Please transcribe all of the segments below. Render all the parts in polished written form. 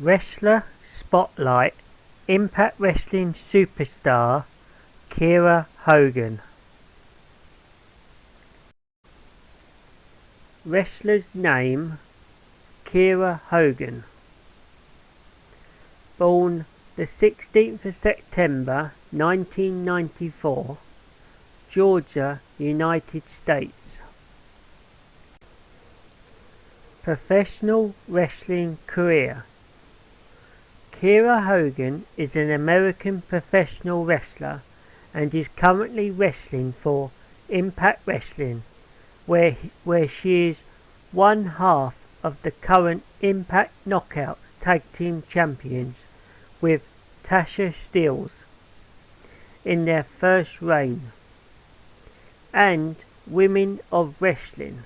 Wrestler Spotlight Impact Wrestling Superstar Kiera Hogan. Wrestler's name Kiera Hogan. Born the 16th of September 1994, Georgia, United States. Professional wrestling career. Kiera Hogan is an American professional wrestler and is currently wrestling for Impact Wrestling, where she is one half of the current Impact Knockouts Tag Team Champions with Tasha Steelz in their first reign, and Women of Wrestling.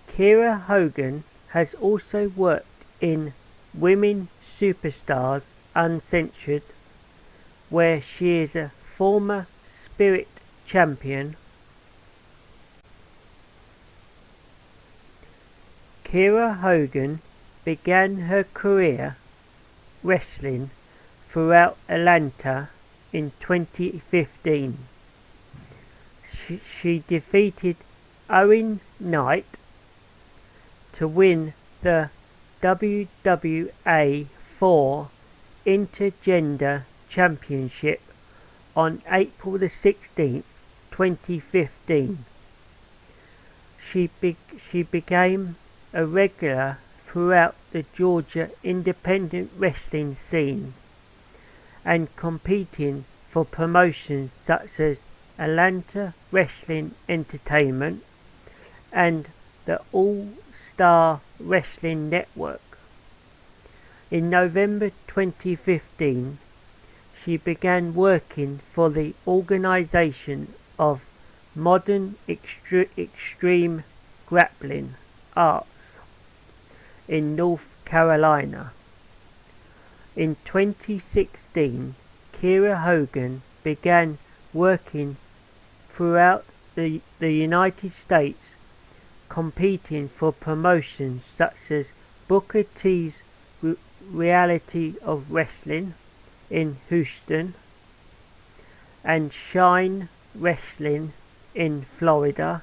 Kiera Hogan has also worked in Women Superstars Uncensored, where she is a former Spirit Champion. Kiera Hogan began her career wrestling throughout Atlanta in 2015. She defeated Owen Knight to win the WWA 4 Intergender Championship on April the 16th, 2015. She became a regular throughout the Georgia independent wrestling scene and competing for promotions such as Atlanta Wrestling Entertainment and the All-Star Wrestling Network. In November 2015, she began working for the Organization of Modern Extreme Grappling Arts in North Carolina. In 2016, Kiera Hogan began working throughout the United States, competing for promotions such as Booker T's Reality of Wrestling in Houston and Shine Wrestling in Florida.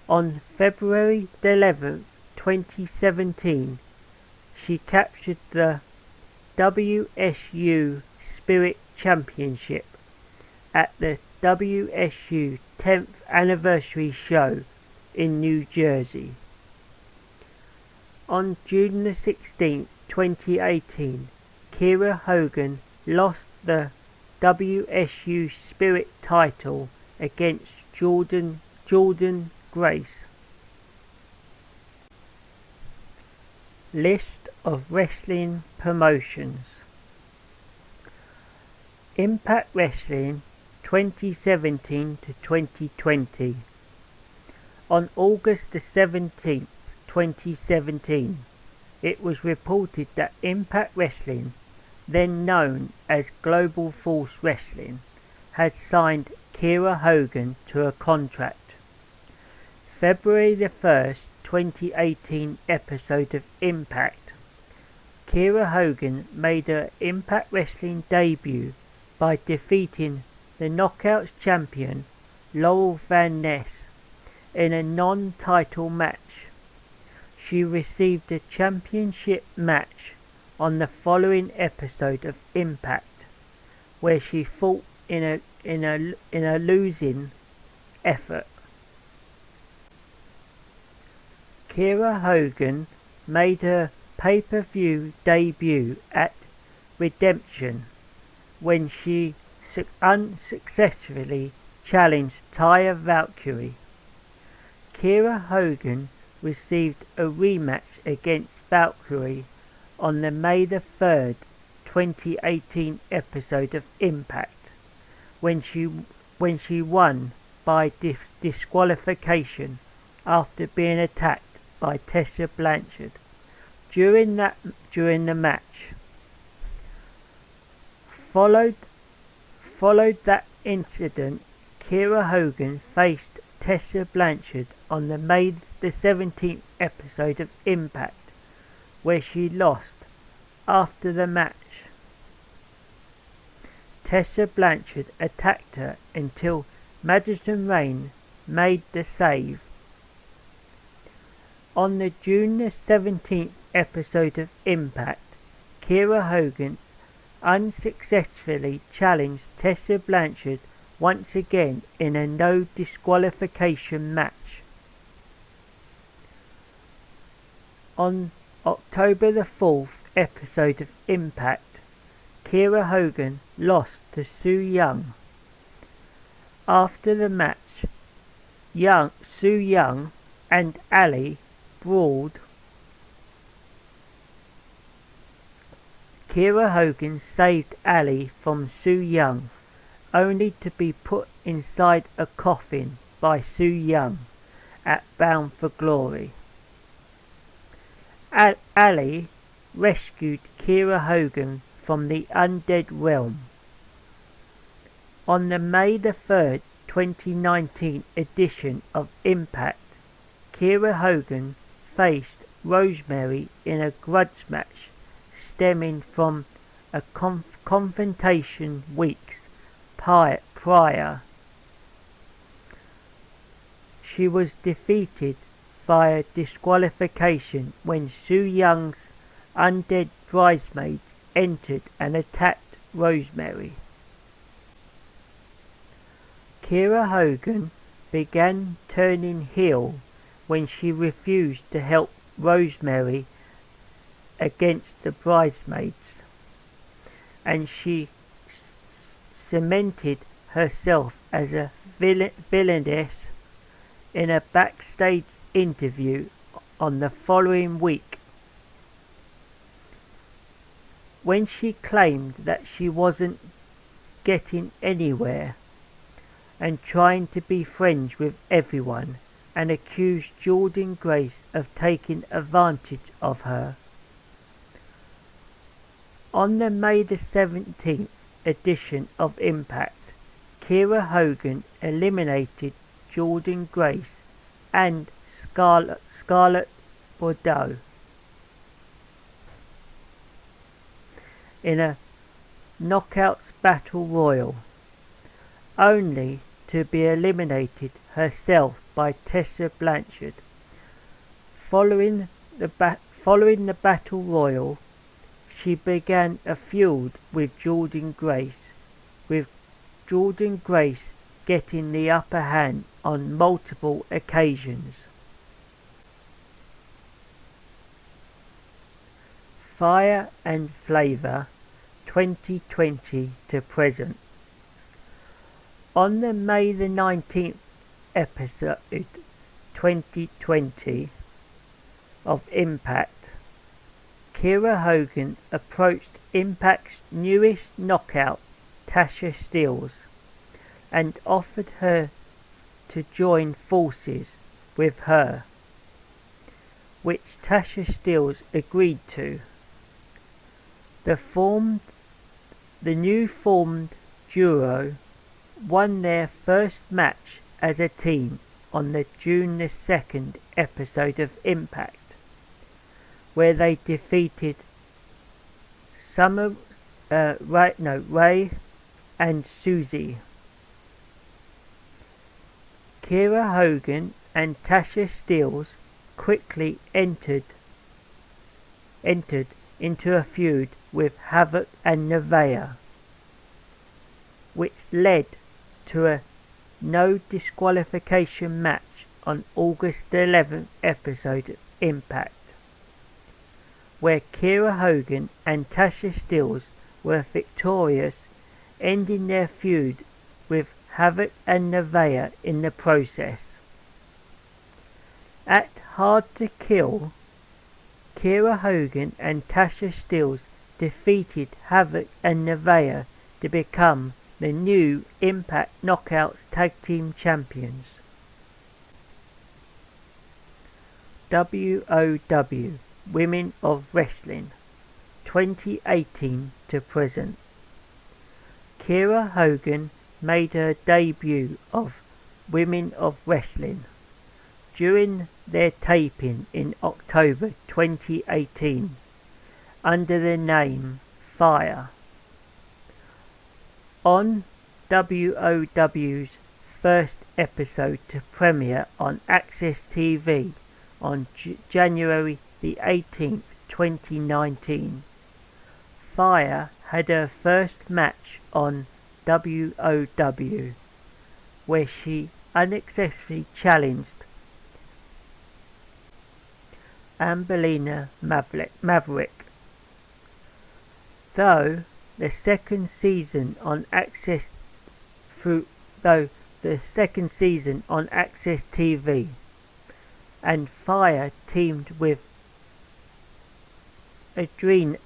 On February 11th, 2017, she captured the WSU Spirit Championship at the WSU 10th Anniversary Show in New Jersey. On June the 16th, 2018, Kiera Hogan lost the WSU Spirit title against Jordan Grace. List of wrestling promotions. Impact Wrestling 2017 to 2020. On August the 17th, 2017, it was reported that Impact Wrestling, then known as Global Force Wrestling, had signed Kiera Hogan to a contract. February the 1st, 2018 episode of Impact. Kiera Hogan made her Impact Wrestling debut by defeating the Knockouts champion Laurel Van Ness in a non-title match. She received a championship match on the following episode of Impact, where she fought in a losing effort. Kiera Hogan made her pay-per-view debut at Redemption when she unsuccessfully challenged Taya Valkyrie. Kiera Hogan received a rematch against Valkyrie on the May the 3rd, 2018 episode of Impact, when she won by disqualification after being attacked by Tessa Blanchard during the match. Followed that incident, Kiera Hogan faced Tessa Blanchard on the May the 17th episode of Impact, where she lost. After the match, Tessa Blanchard attacked her until Madison Rayne made the save. On the June the 17th episode of Impact, Kiera Hogan unsuccessfully challenged Tessa Blanchard once again in a no disqualification match. On October the 4th episode of Impact, Kiera Hogan lost to Su Yung. After the match, Su Yung and Ali brawled. Kiera Hogan saved Ali from Su Yung, only to be put inside a coffin by Su Yung at Bound for Glory. Ali rescued Kiera Hogan from the undead realm. On the May the 3rd, 2019 edition of Impact, Kiera Hogan faced Rosemary in a grudge match stemming from a confrontation weeks prior. She was defeated via disqualification when Su Young's undead bridesmaids entered and attacked Rosemary. Kiera Hogan began turning heel when she refused to help Rosemary against the bridesmaids, and she cemented herself as a villainess in a backstage interview on the following week, when she claimed that she wasn't getting anywhere and trying to be friends with everyone, and accused Jordynne Grace of taking advantage of her. On the May the 17th edition of Impact, Kiera Hogan eliminated Jordynne Grace and Scarlett Bordeaux in a Knockouts Battle Royal, only to be eliminated herself by Tessa Blanchard. Following the Battle Royal, she began a feud with Jordynne Grace, with Jordynne Grace getting the upper hand on multiple occasions. Fire and Flavor 2020 to present. On the May the 19th episode 2020 of Impact, Kiera Hogan approached Impact's newest knockout, Tasha Steelz, and offered her to join forces with her, which Tasha Steelz agreed to. The new formed duo won their first match as a team on the June the 2nd episode of Impact, where they defeated Ray and Susie. Kiera Hogan and Tasha Steelz quickly entered into a feud with Havoc and Nevaeh, which led to a no disqualification match on August 11th episode of Impact, where Kiera Hogan and Tasha Steelz were victorious, ending their feud with Havoc and Nevaeh in the process. At Hard to Kill, Kiera Hogan and Tasha Steelz defeated Havoc and Nevaeh to become the new Impact Knockouts Tag Team Champions. WOW Women of Wrestling 2018 to present. Kiera Hogan made her debut of Women of Wrestling during their taping in October 2018. under the name Fire. On WOW's first episode to premiere on Access TV on January the 18th, 2019, Fire had her first match on WOW, where she unsuccessfully challenged Ambelina Maverick. Though the second season on Access TV, and Fire teamed with Adrenalina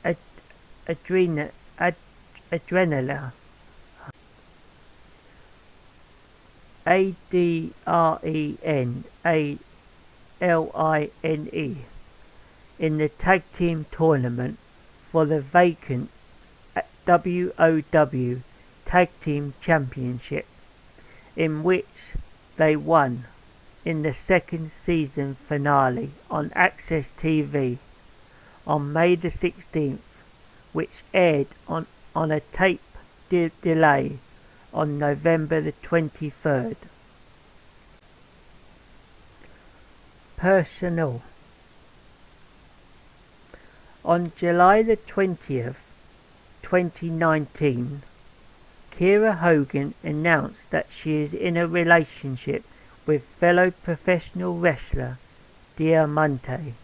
ADRENALINE in the tag team tournament for the vacant WOW Tag Team Championship, in which they won in the second season finale on Access TV on May the 16th, which aired on a tape delay on November the 23rd. Personal. On July the 20th, 2019, Kiera Hogan announced that she is in a relationship with fellow professional wrestler Diamante.